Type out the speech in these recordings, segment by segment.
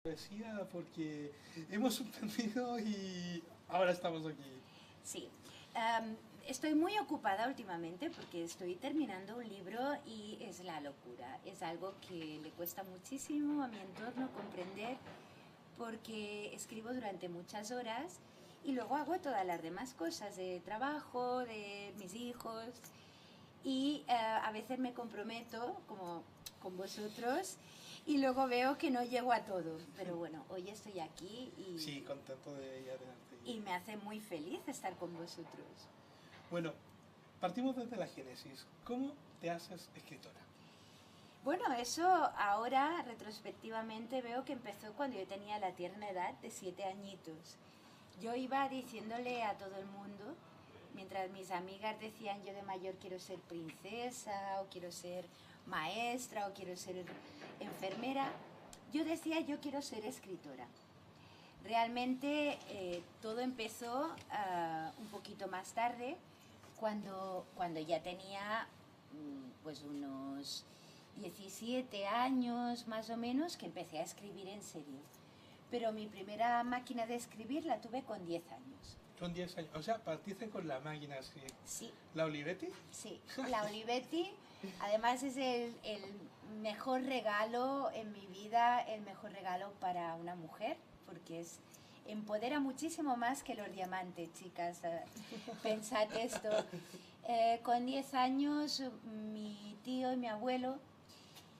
Poesía porque hemos suspendido y ahora estamos aquí. Sí, estoy muy ocupada últimamente porque estoy terminando un libro y es la locura. Es algo que le cuesta muchísimo a mi entorno comprender porque escribo durante muchas horas y luego hago todas las demás cosas de trabajo, de mis hijos y a veces me comprometo como con vosotros y luego veo que no llego a todo. Pero bueno, hoy estoy aquí Sí, contento de ya tenerte aquí. y me hace muy feliz estar con vosotros. Bueno, partimos desde la génesis. ¿Cómo te haces escritora? Bueno, eso ahora retrospectivamente veo que empezó cuando yo tenía la tierna edad de 7 añitos. Yo iba diciéndole a todo el mundo, mientras mis amigas decían yo de mayor quiero ser princesa o quiero ser maestra o quiero ser enfermera, yo decía yo quiero ser escritora. Realmente todo empezó un poquito más tarde, cuando ya tenía pues unos 17 años más o menos, que empecé a escribir en serio. Pero mi primera máquina de escribir la tuve con 10 años. Con 10 años. O sea, partiste con la máquina así. Sí, ¿La Olivetti? sí. La Olivetti, además es el mejor regalo en mi vida, el mejor regalo para una mujer, porque empodera muchísimo más que los diamantes, chicas. Pensad esto. Con 10 años, mi tío y mi abuelo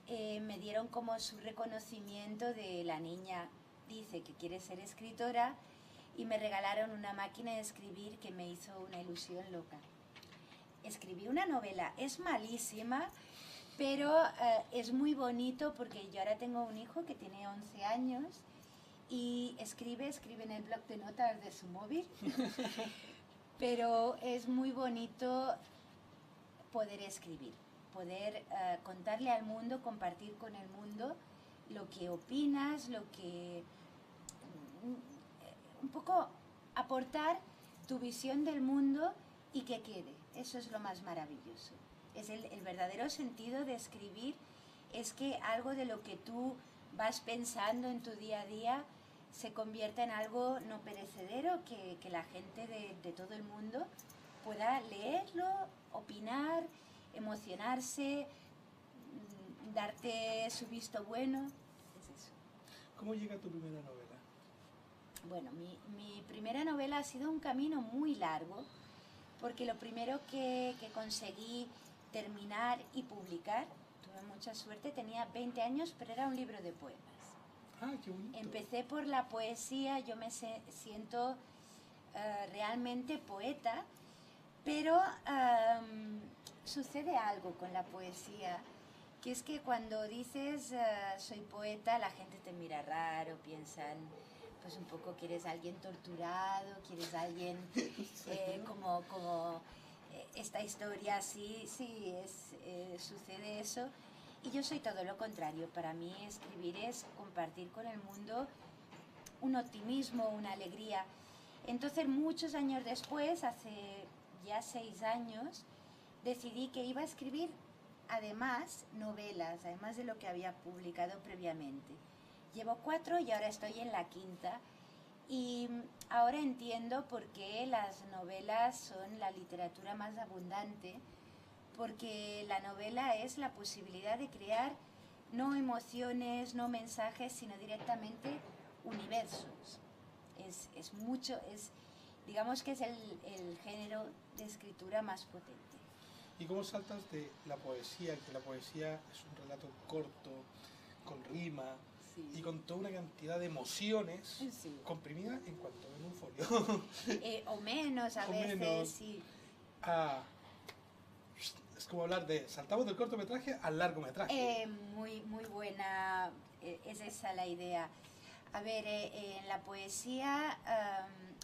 me dieron como su reconocimiento de la niña dice que quiere ser escritora y me regalaron una máquina de escribir que me hizo una ilusión loca. Escribí una novela, es malísima, pero es muy bonito porque yo ahora tengo un hijo que tiene 11 años y escribe en el blog de notas de su móvil, pero es muy bonito poder escribir, poder contarle al mundo, compartir con el mundo lo que opinas, lo que un poco aportar tu visión del mundo y que quede. Eso es lo más maravilloso. Es el verdadero sentido de escribir, es que algo de lo que tú vas pensando en tu día a día se convierta en algo no perecedero, que la gente de todo el mundo pueda leerlo, opinar, emocionarse, darte su visto bueno. Es eso. ¿Cómo llega tu primera novela? Bueno, mi primera novela ha sido un camino muy largo, porque lo primero que conseguí terminar y publicar, tuve mucha suerte, tenía 20 años, pero era un libro de poemas. Ah, qué bonito. Empecé por la poesía, yo me siento realmente poeta, pero sucede algo con la poesía, que es que cuando dices soy poeta, la gente te mira raro, piensan pues un poco que eres alguien torturado, que eres alguien como esta historia, sí, sucede eso. Y yo soy todo lo contrario, para mí escribir es compartir con el mundo un optimismo, una alegría. Entonces muchos años después, hace ya 6 años, decidí que iba a escribir además novelas, además de lo que había publicado previamente. Llevo 4 y ahora estoy en la quinta y ahora entiendo por qué las novelas son la literatura más abundante, porque la novela es la posibilidad de crear no emociones, no mensajes, sino directamente universos. Digamos que es el género de escritura más potente. ¿Y cómo saltas de la poesía, que la poesía es un relato corto, con rima Sí. y con toda una cantidad de emociones Sí. comprimidas en cuanto en un folio? O menos a O veces, menos. sí. Ah, es como hablar de saltamos del cortometraje al largometraje. Muy buena, es esa la idea. A ver, en la poesía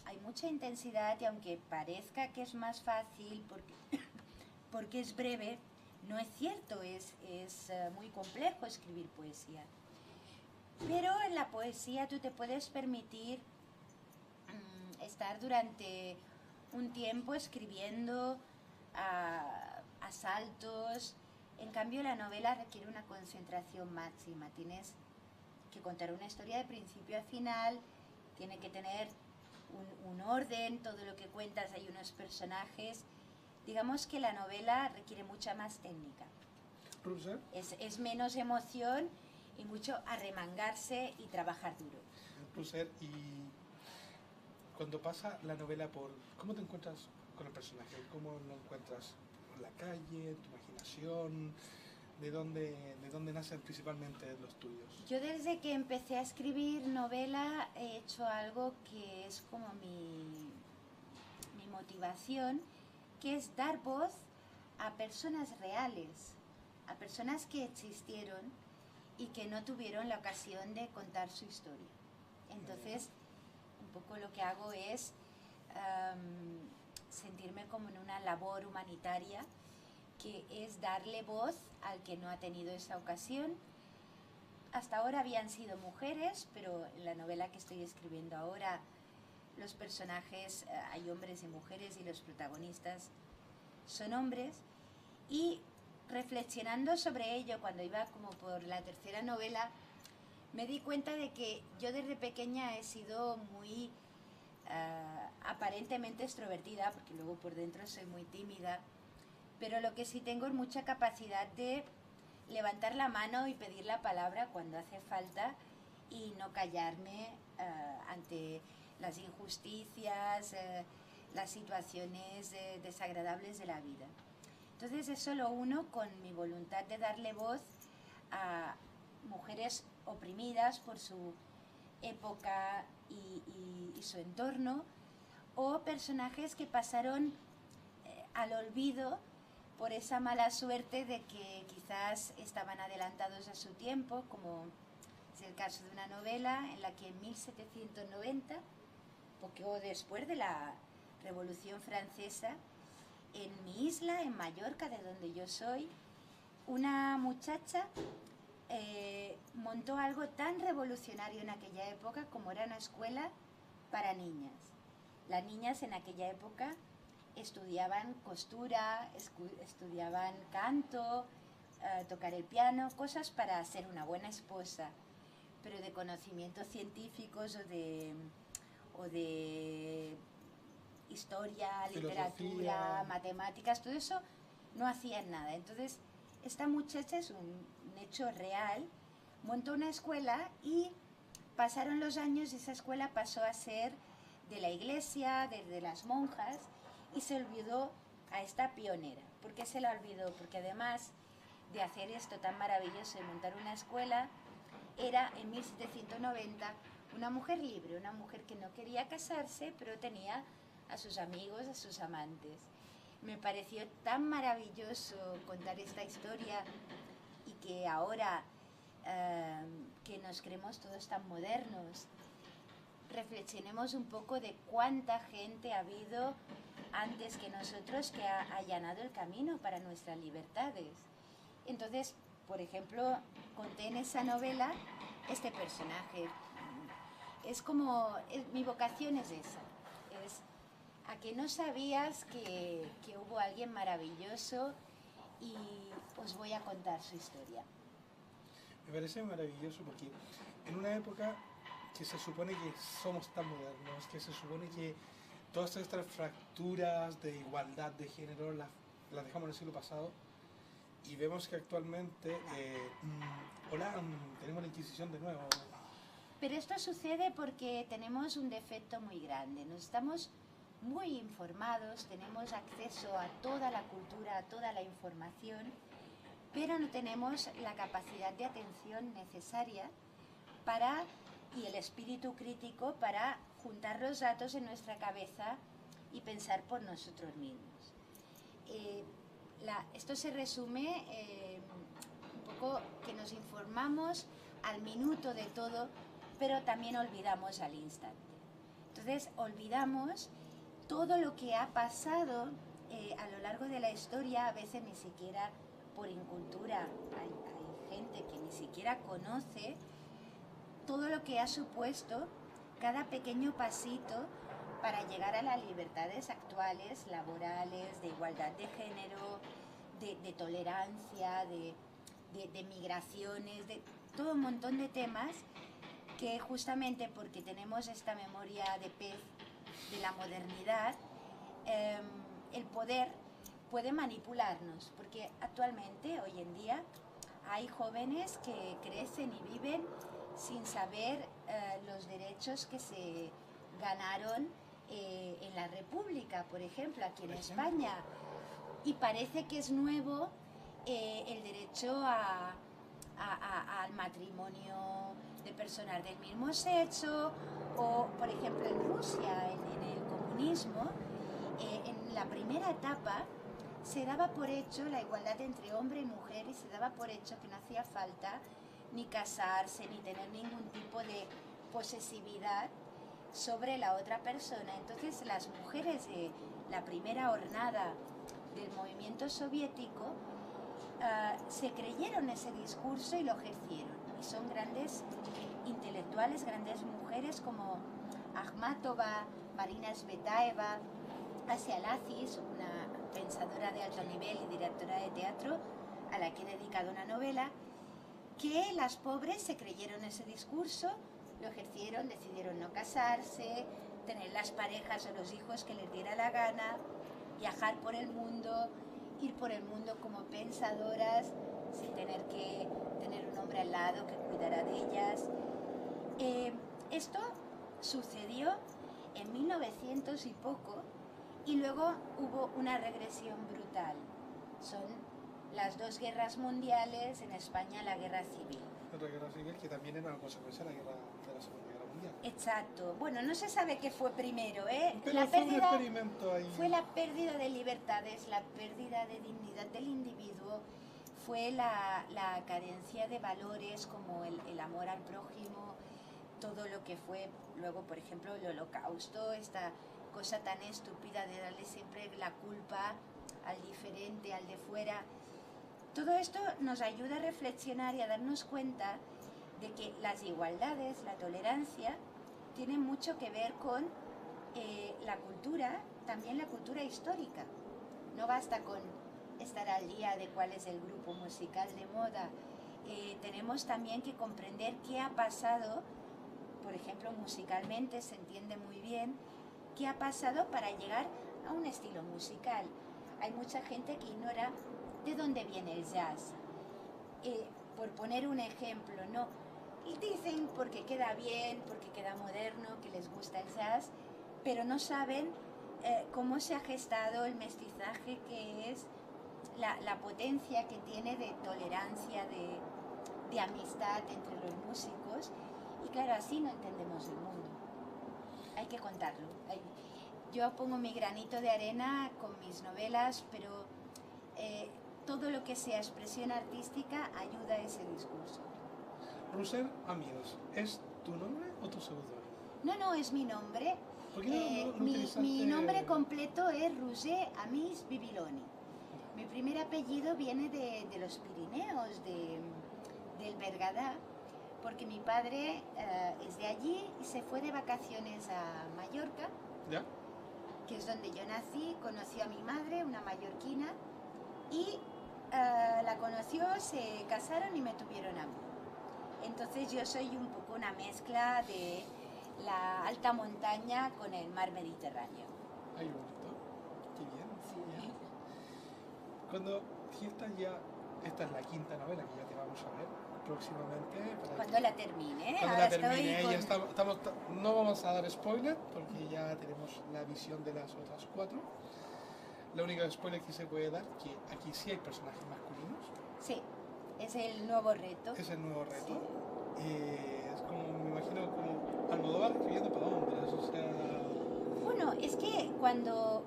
hay mucha intensidad y aunque parezca que es más fácil porque es breve, no es cierto, es muy complejo escribir poesía. Pero en la poesía tú te puedes permitir estar durante un tiempo escribiendo a saltos. En cambio la novela requiere una concentración máxima, tienes que contar una historia de principio a final, tiene que tener un orden, todo lo que cuentas, hay unos personajes. Digamos que la novela requiere mucha más técnica. Rusa, Es menos emoción y mucho arremangarse y trabajar duro. Ruser, y cuando pasa la novela por... ¿Cómo te encuentras con el personaje? ¿Cómo lo encuentras? ¿En la calle? ¿En tu imaginación? ¿De dónde nacen principalmente los tuyos? Yo desde que empecé a escribir novela he hecho algo que es como mi motivación, que es dar voz a personas reales, a personas que existieron y que no tuvieron la ocasión de contar su historia. Entonces, un poco lo que hago es sentirme como en una labor humanitaria, que es darle voz al que no ha tenido esa ocasión. Hasta ahora habían sido mujeres, pero en la novela que estoy escribiendo ahora, los personajes, hay hombres y mujeres y los protagonistas son hombres. Y reflexionando sobre ello, cuando iba como por la tercera novela, me di cuenta de que yo desde pequeña he sido muy aparentemente extrovertida, porque luego por dentro soy muy tímida, pero lo que sí tengo es mucha capacidad de levantar la mano y pedir la palabra cuando hace falta y no callarme ante las injusticias, las situaciones desagradables de la vida. Entonces eso lo uno con mi voluntad de darle voz a mujeres oprimidas por su época y su entorno, o personajes que pasaron al olvido por esa mala suerte de que quizás estaban adelantados a su tiempo, como es el caso de una novela en la que en 1790, poco después de la Revolución Francesa, en mi isla, en Mallorca, de donde yo soy, una muchacha montó algo tan revolucionario en aquella época como era una escuela para niñas. Las niñas en aquella época estudiaban costura, estudiaban canto, tocar el piano, cosas para ser una buena esposa, pero de conocimientos científicos o de historia, literatura, filosofía, matemáticas, todo eso no hacían nada. Entonces, esta muchacha, es un hecho real, montó una escuela y pasaron los años y esa escuela pasó a ser de la iglesia, de las monjas, y se olvidó a esta pionera. ¿Por qué se la olvidó? Porque además de hacer esto tan maravilloso de montar una escuela, era en 1790 una mujer libre, una mujer que no quería casarse, pero tenía a sus amigos, a sus amantes. Me pareció tan maravilloso contar esta historia y que ahora que nos creemos todos tan modernos, reflexionemos un poco de cuánta gente ha habido antes que nosotros que ha allanado el camino para nuestras libertades. Entonces, por ejemplo, conté en esa novela este personaje. Es como, mi vocación es esa, es a que no sabías que hubo alguien maravilloso y os voy a contar su historia. Me parece maravilloso porque en una época que se supone que somos tan modernos, que se supone que todas estas fracturas de igualdad de género las dejamos en el siglo pasado, y vemos que actualmente, tenemos la Inquisición de nuevo. Pero esto sucede porque tenemos un defecto muy grande. Nos estamos muy informados, tenemos acceso a toda la cultura, a toda la información, pero no tenemos la capacidad de atención necesaria y el espíritu crítico para juntar los datos en nuestra cabeza y pensar por nosotros mismos. Esto se resume un poco que nos informamos al minuto de todo, pero también olvidamos al instante. Entonces olvidamos todo lo que ha pasado a lo largo de la historia, a veces ni siquiera por incultura. Hay gente que ni siquiera conoce todo lo que ha supuesto cada pequeño pasito para llegar a las libertades actuales, laborales, de igualdad de género, de tolerancia, de migraciones, de todo un montón de temas que justamente porque tenemos esta memoria de pez de la modernidad, el poder puede manipularnos, porque actualmente, hoy en día, hay jóvenes que crecen y viven sin saber los derechos que se ganaron en la República, por ejemplo, aquí en España. Y parece que es nuevo el derecho al matrimonio de personas del mismo sexo, o por ejemplo en Rusia, en el comunismo, en la primera etapa se daba por hecho la igualdad entre hombre y mujer y se daba por hecho que no hacía falta ni casarse ni tener ningún tipo de posesividad sobre la otra persona. Entonces las mujeres de la primera hornada del movimiento soviético se creyeron ese discurso y lo ejercieron. Y son grandes intelectuales, grandes mujeres como Akhmatova, Marina Svetaeva, Asia Lazis, una pensadora de alto nivel y directora de teatro a la que he dedicado una novela, que las pobres se creyeron ese discurso, lo ejercieron, decidieron no casarse, tener las parejas o los hijos que les diera la gana, viajar por el mundo, ir por el mundo como pensadoras, sin tener que tener un hombre al lado que cuidara de ellas. Esto sucedió en 1900 y poco, y luego hubo una regresión brutal. Son las dos guerras mundiales, en España la guerra civil. La guerra civil, que también era una consecuencia de la Segunda Guerra Mundial. Exacto. Bueno, no se sabe qué fue primero, ¿eh? Pero La fue un pérdida, experimento ahí. fue la pérdida de libertades, la pérdida de dignidad del individuo, fue la carencia de valores como el amor al prójimo, todo lo que fue luego, por ejemplo, el Holocausto, esta cosa tan estúpida de darle siempre la culpa al diferente, al de fuera. Todo esto nos ayuda a reflexionar y a darnos cuenta de que las igualdades, la tolerancia, tienen mucho que ver con la cultura, también la cultura histórica. No basta con estar al día de cuál es el grupo musical de moda. Tenemos también que comprender qué ha pasado, por ejemplo, musicalmente se entiende muy bien, qué ha pasado para llegar a un estilo musical. Hay mucha gente que ignora de dónde viene el jazz. Por poner un ejemplo, ¿no? Y dicen porque queda bien, porque queda moderno, que les gusta el jazz, pero no saben cómo se ha gestado el mestizaje, que es la potencia que tiene de tolerancia, de amistad entre los músicos. Y claro, así no entendemos el mundo. Hay que contarlo. Yo pongo mi granito de arena con mis novelas, pero todo lo que sea expresión artística ayuda a ese discurso. Roser Amigos, ¿es tu nombre o tu seudónimo? No, es mi nombre. ¿Por qué no utilizaste... Mi nombre completo es Roser Amis Bibiloni. Mi primer apellido viene de los Pirineos, del Bergadá, porque mi padre es de allí y se fue de vacaciones a Mallorca, ¿Ya? que es donde yo nací. Conoció a mi madre, una mallorquina, y la conoció, se casaron y me tuvieron a mí. Entonces yo soy un poco una mezcla de la alta montaña con el mar Mediterráneo. Ay, bonito. Qué bien. Sí. Cuando esta es la quinta novela que ya te vamos a ver próximamente. Cuando la termine. Cuando Ahora la termine, estoy ya estamos, no vamos a dar spoiler porque ya tenemos la visión de las otras 4. La única spoiler que se puede dar que aquí sí hay personajes masculinos. Sí, es el nuevo reto. Es el nuevo reto. Sí. Es como, me imagino, como Almodóvar escribiendo para hombres, o sea... Bueno, es que cuando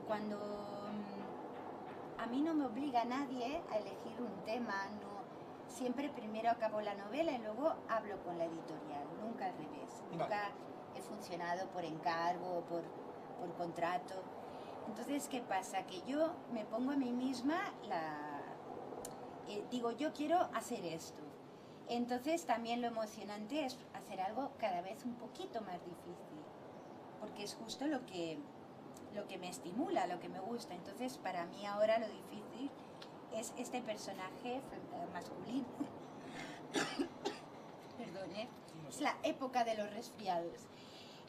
a mí no me obliga a nadie a elegir un tema, no, siempre primero acabo la novela y luego hablo con la editorial, nunca al revés. Vale. Nunca he funcionado por encargo, por contrato. Entonces, ¿qué pasa? Que yo me pongo a mí misma digo, yo quiero hacer esto. Entonces también lo emocionante es hacer algo cada vez un poquito más difícil, porque es justo lo que me estimula, lo que me gusta. Entonces para mí ahora lo difícil es este personaje masculino. Perdón, ¿eh? Es la época de los resfriados.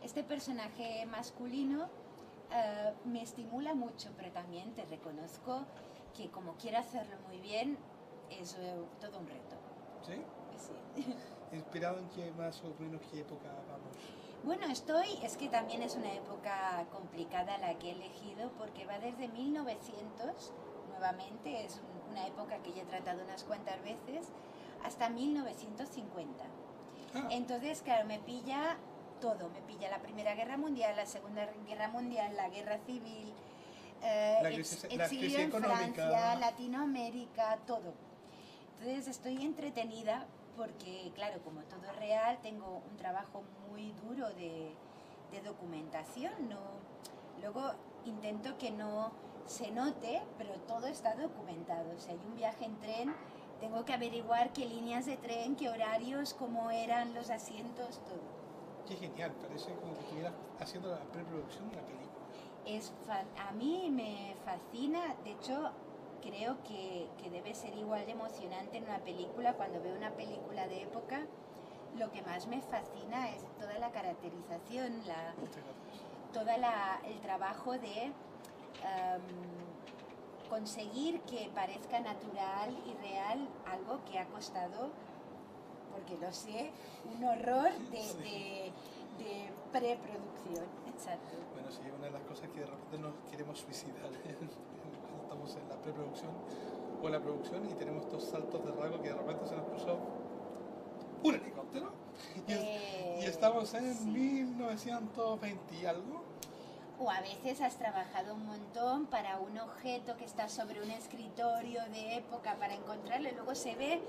Este personaje masculino me estimula mucho, pero también te reconozco que como quiero hacerlo muy bien, es todo un reto. ¿Sí? Sí. ¿Inspirado en qué más o menos qué época vamos? Bueno, es que también es una época complicada la que he elegido porque va desde 1900, nuevamente, es una época que ya he tratado unas cuantas veces, hasta 1950. Ah, Entonces, claro, me pilla todo, me pilla la Primera Guerra Mundial, la Segunda Guerra Mundial, la Guerra Civil, la crisis exilio en económica. Francia, Latinoamérica, todo. Entonces estoy entretenida porque, claro, como todo es real, tengo un trabajo muy duro de documentación. No, luego intento que no se note, pero todo está documentado. Si hay un viaje en tren, tengo que averiguar qué líneas de tren, qué horarios, cómo eran los asientos, todo. Qué genial, parece como que estuvieras haciendo la preproducción de una película. A mí me fascina, de hecho creo que debe ser igual de emocionante en una película. Cuando veo una película de época, lo que más me fascina es toda la caracterización, Muchas gracias. todo el trabajo de conseguir que parezca natural y real algo que ha costado, porque lo sé, un horror de preproducción. Exacto. Bueno, sí, una de las cosas que de repente nos queremos suicidar cuando estamos en la preproducción o la producción y tenemos estos saltos de rango que de repente se nos cruzó un helicóptero y estamos en Sí. 1920 y algo. O a veces has trabajado un montón para un objeto que está sobre un escritorio de época para encontrarlo y luego se ve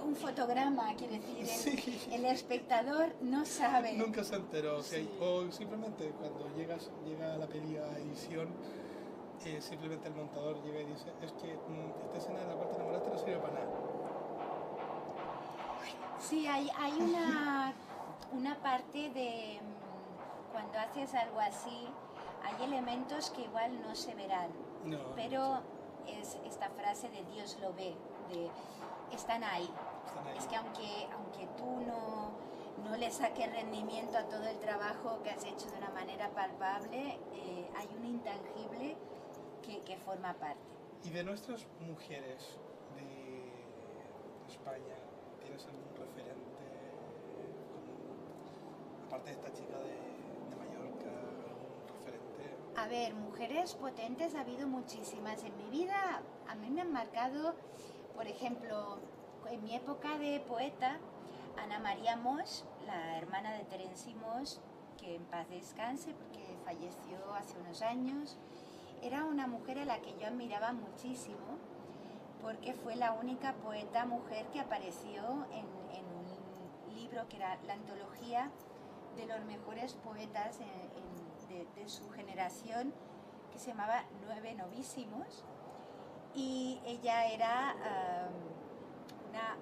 un fotograma, quiero decir, Sí. el espectador no sabe. Nunca se enteró, Sí. o simplemente cuando llega la peli a edición, simplemente el montador llega y dice, es que esta escena de la cual te enamoraste no sirve para nada. Sí, hay una parte de cuando haces algo así, hay elementos que igual no se verán, No, pero es esta frase de Dios lo ve, de están ahí. están ahí. Es que aunque tú no le saques rendimiento a todo el trabajo que has hecho de una manera palpable, hay un intangible que forma parte. Y de nuestras mujeres de España, ¿tienes algún referente? Aparte de esta chica de Mallorca, algún referente. A ver, mujeres potentes ha habido muchísimas. En mi vida a mí me han marcado, por ejemplo, en mi época de poeta, Ana María Moix, la hermana de Terenci Moix, que en paz descanse porque falleció hace unos años, era una mujer a la que yo admiraba muchísimo porque fue la única poeta mujer que apareció en un libro que era la antología de los mejores poetas de su generación, que se llamaba Nueve Novísimos, y ella era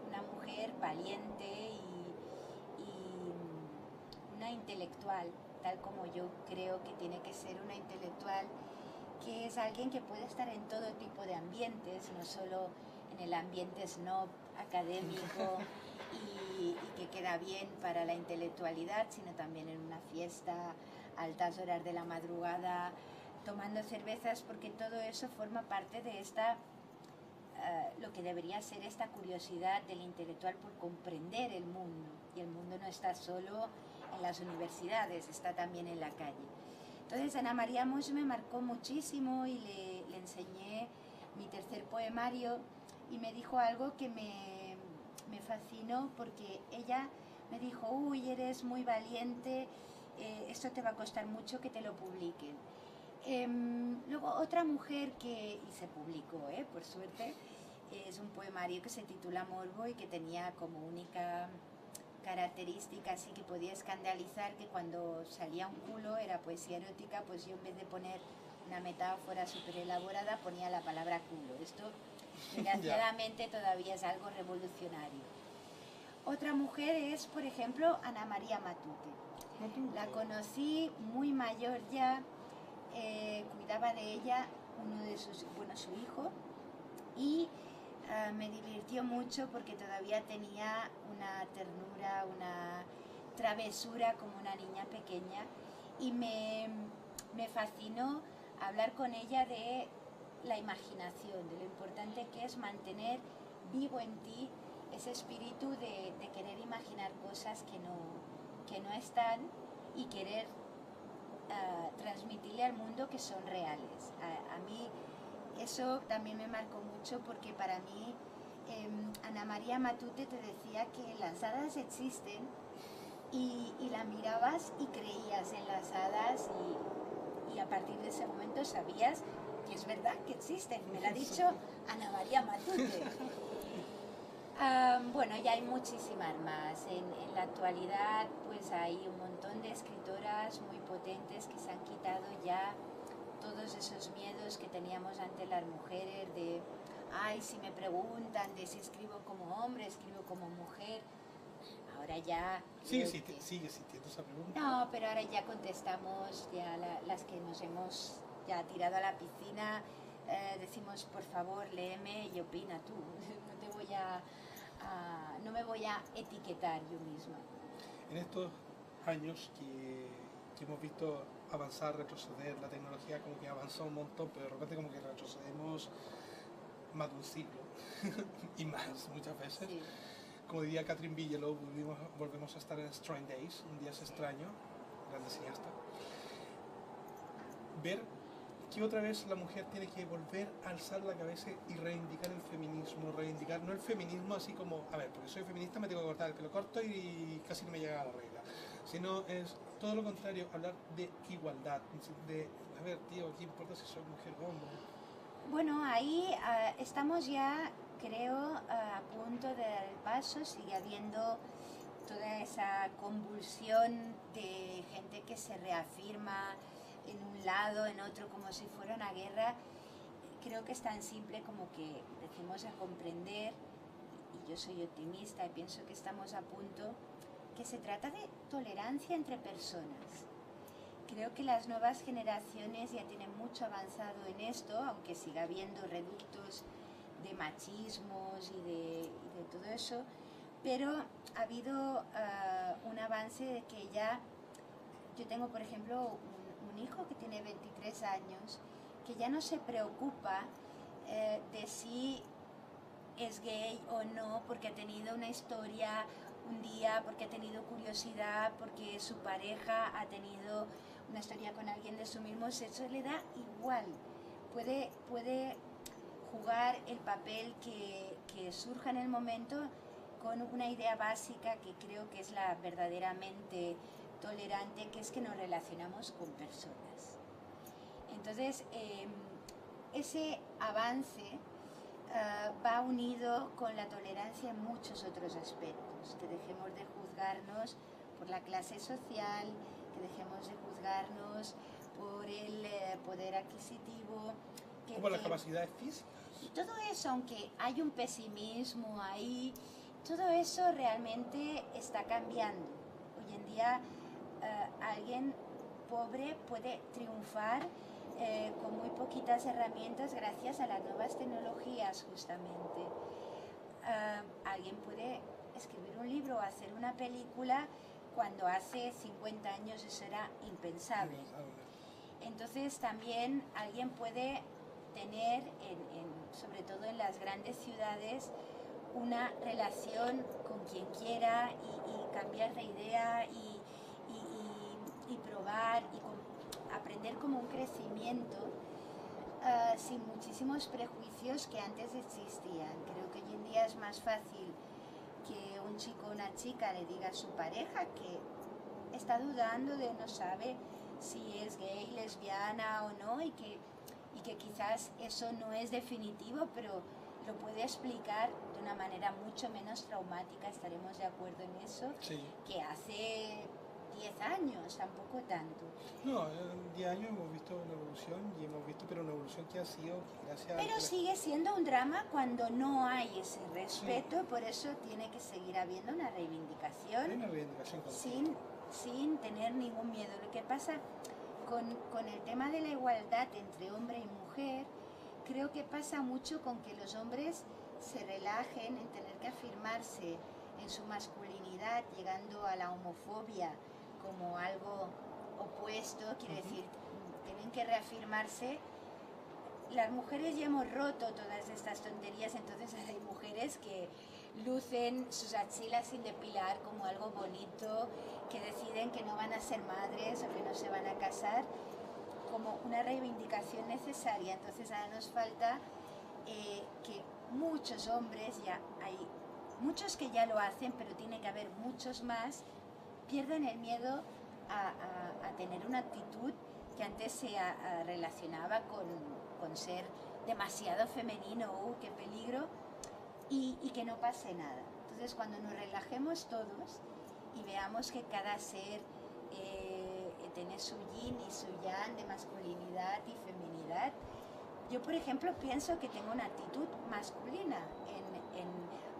una mujer valiente y una intelectual, tal como yo creo que tiene que ser una intelectual, que es alguien que puede estar en todo tipo de ambientes, no solo en el ambiente snob académico y que queda bien para la intelectualidad, sino también en una fiesta, a altas horas de la madrugada, tomando cervezas, porque todo eso forma parte de lo que debería ser esta curiosidad del intelectual por comprender el mundo. Y el mundo no está solo en las universidades, está también en la calle. Entonces Ana María Moix me marcó muchísimo y le enseñé mi tercer poemario y me dijo algo que me fascinó, porque ella me dijo, uy, eres muy valiente, esto te va a costar mucho que te lo publiquen. Luego otra mujer y se publicó, por suerte, es un poemario que se titula Morbo y que tenía como única característica así que podía escandalizar, que cuando salía un culo era poesía erótica, pues yo en vez de poner una metáfora súper elaborada ponía la palabra culo. Esto desgraciadamente todavía es algo revolucionario. Otra mujer es, por ejemplo, Ana María Matute. La conocí muy mayor ya, cuidaba de ella su hijo, y Me divirtió mucho porque todavía tenía una ternura, una travesura como una niña pequeña y me fascinó hablar con ella de la imaginación, de lo importante que es mantener vivo en ti ese espíritu de querer imaginar cosas que no están y querer transmitirle al mundo que son reales. A mí eso también me marcó mucho porque para mí Ana María Matute te decía que las hadas existen y la mirabas y creías en las hadas y a partir de ese momento sabías que es verdad que existen. Me lo ha dicho Ana María Matute. Bueno, ya hay muchísimas más. En la actualidad pues hay un montón de escritoras muy potentes que se han quitado ya todos esos miedos que teníamos ante las mujeres de, ay, si me preguntan de si escribo como hombre, escribo como mujer. Ahora ya... Sigue existiendo esa pregunta. No, pero ahora ya contestamos, ya las que nos hemos ya tirado a la piscina, decimos, por favor, léeme y opina tú. No me voy a etiquetar yo misma. En estos años que hemos visto avanzar, retroceder, la tecnología como que avanzó un montón, pero de repente como que retrocedemos más de un siglo y más muchas veces. Sí. Como diría Catherine Bigelow, volvemos a estar en Strange Days, un día es extraño, grande cineasta. Ver que otra vez la mujer tiene que volver a alzar la cabeza y reivindicar el feminismo, reivindicar no el feminismo así como, a ver, porque soy feminista me tengo que cortar el pelo corto y casi no me llega a la regla, sino es todo lo contrario, hablar de igualdad, de, a ver, tío, ¿qué importa si soy mujer o hombre? Bueno, ahí estamos ya, creo, a punto de dar el paso, sigue habiendo toda esa convulsión de gente que se reafirma en un lado, en otro, como si fuera una guerra. Creo que es tan simple como que empecemos a comprender, y yo soy optimista y pienso que estamos a punto, que se trata de tolerancia entre personas. Creo que las nuevas generaciones ya tienen mucho avanzado en esto, aunque siga habiendo reductos de machismos y de todo eso, pero ha habido un avance de que ya, yo tengo por ejemplo un hijo que tiene 23 años, que ya no se preocupa de si es gay o no, porque ha tenido una historia un día, porque ha tenido curiosidad, porque su pareja ha tenido una historia con alguien de su mismo sexo, le da igual. Puede jugar el papel que surja en el momento con una idea básica que creo que es la verdaderamente tolerante, que es que nos relacionamos con personas. Entonces, ese avance va unido con la tolerancia en muchos otros aspectos, que dejemos de juzgarnos por la clase social, que dejemos de juzgarnos por el poder adquisitivo. Como las capacidades físicas. Y todo eso, aunque hay un pesimismo ahí, todo eso realmente está cambiando. Hoy en día alguien pobre puede triunfar con muy poquitas herramientas gracias a las nuevas tecnologías justamente. Alguien puede escribir un libro o hacer una película cuando hace 50 años eso era impensable. Entonces también alguien puede tener, sobre todo en las grandes ciudades, una relación con quien quiera y cambiar de idea y probar y aprender como un crecimiento sin muchísimos prejuicios que antes existían. Creo que hoy en día es más fácil que un chico o una chica le diga a su pareja que está dudando de no sabe si es gay, lesbiana o no y que quizás eso no es definitivo, pero lo puede explicar de una manera mucho menos traumática, estaremos de acuerdo en eso, sí, que hace 10 años, tampoco tanto. No, en 10 años hemos visto una evolución y hemos visto, pero una evolución que ha sido gracias Pero sigue siendo un drama cuando no hay ese respeto, sí. Por eso tiene que seguir habiendo una reivindicación, sin tener ningún miedo. Lo que pasa con el tema de la igualdad entre hombre y mujer, creo que pasa mucho con que los hombres se relajen en tener que afirmarse en su masculinidad, llegando a la homofobia como algo opuesto, quiere decir, tienen que reafirmarse. Las mujeres ya hemos roto todas estas tonterías, entonces hay mujeres que lucen sus axilas sin depilar como algo bonito, que deciden que no van a ser madres o que no se van a casar, como una reivindicación necesaria. Entonces ahora nos falta que muchos hombres, ya hay muchos que ya lo hacen, pero tiene que haber muchos más, pierdan el miedo a tener una actitud que antes se relacionaba con ser demasiado femenino, qué peligro, y que no pase nada. Entonces cuando nos relajemos todos y veamos que cada ser tiene su yin y su yang de masculinidad y feminidad. Yo, por ejemplo, pienso que tengo una actitud masculina,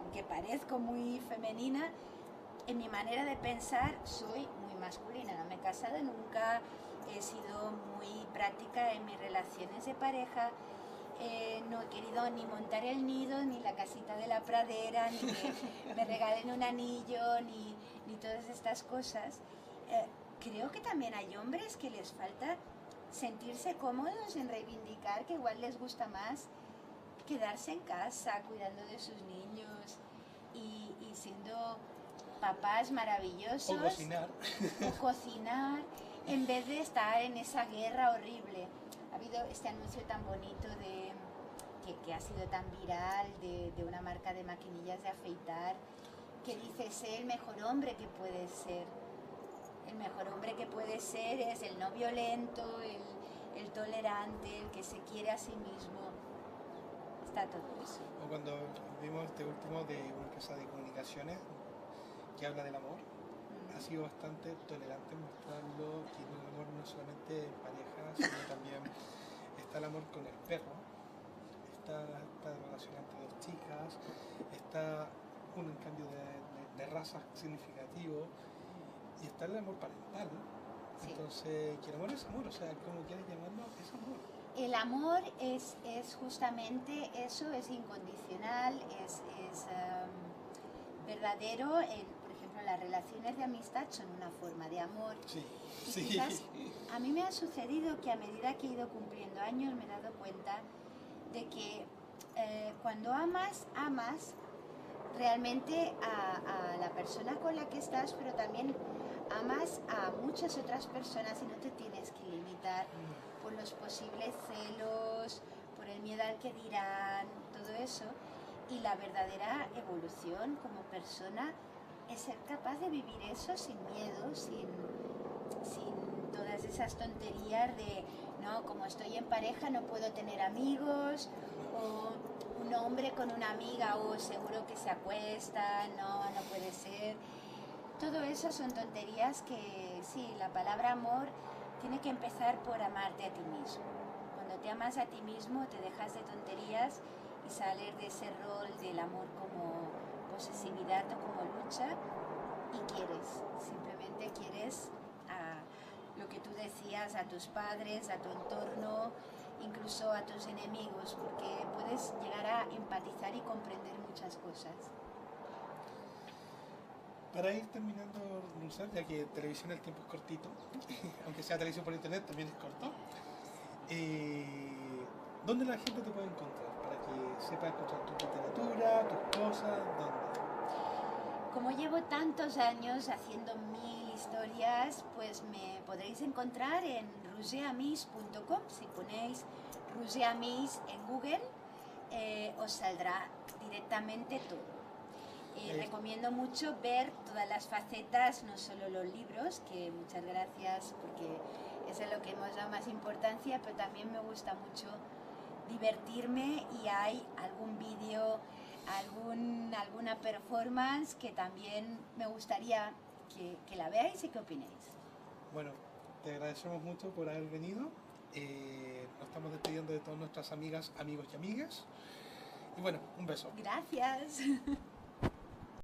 aunque parezco muy femenina, en mi manera de pensar soy muy masculina. No me he casado nunca, he sido muy práctica en mis relaciones de pareja, no he querido ni montar el nido, ni la casita de la pradera, ni que me regalen un anillo, ni todas estas cosas. Creo que también hay hombres que les falta sentirse cómodos en reivindicar que igual les gusta más quedarse en casa cuidando de sus niños y siendo papás maravillosos. O cocinar. O cocinar, en vez de estar en esa guerra horrible. Ha habido este anuncio tan bonito que ha sido tan viral de una marca de maquinillas de afeitar que dice: sé el mejor hombre que puedes ser. El mejor hombre que puede ser es el no violento, el tolerante, el que se quiere a sí mismo. Está todo eso. O cuando vimos este último de una empresa de comunicaciones que habla del amor, ha sido bastante tolerante en mostrarlo, que el amor no solamente en pareja, sino también está el amor con el perro, está la relación entre dos chicas, está un cambio de raza significativo, y está el amor parental. Sí. Entonces, que el amor es amor, o sea, como quieras llamarlo, es amor. El amor es justamente eso, es incondicional, es verdadero. Por ejemplo, las relaciones de amistad son una forma de amor. Sí, y sí. Quizás a mí me ha sucedido que a medida que he ido cumpliendo años me he dado cuenta de que cuando amas realmente a la persona con la que estás, pero también amas a muchas otras personas y no te tienes que limitar por los posibles celos, por el miedo al que dirán, todo eso. Y la verdadera evolución como persona es ser capaz de vivir eso sin miedo, sin todas esas tonterías de, no, como estoy en pareja no puedo tener amigos, o un hombre con una amiga, o seguro que se acuesta, no puede ser. Todo eso son tonterías que, sí, la palabra amor tiene que empezar por amarte a ti mismo. Cuando te amas a ti mismo te dejas de tonterías y sales de ese rol del amor como posesividad o como lucha y simplemente quieres a lo que tú decías, a tus padres, a tu entorno, incluso a tus enemigos, porque puedes llegar a empatizar y comprender muchas cosas. Para ir terminando, Luzar, ya que televisión el tiempo es cortito, aunque sea televisión por internet también es corto, ¿dónde la gente te puede encontrar? Para que sepa encontrar tu literatura, tus cosas, ¿dónde? Como llevo tantos años haciendo 1000 historias, pues me podréis encontrar en rougeamis.com. Si ponéis Rougeamis en Google, os saldrá directamente todo. Recomiendo mucho ver todas las facetas, no solo los libros, que muchas gracias porque es a lo que hemos dado más importancia, pero también me gusta mucho divertirme y hay algún vídeo, alguna performance que también me gustaría que la veáis y que opinéis. Bueno, te agradecemos mucho por haber venido. Nos estamos despidiendo de todas nuestras amigas, amigos y amigas. Y bueno, un beso. Gracias.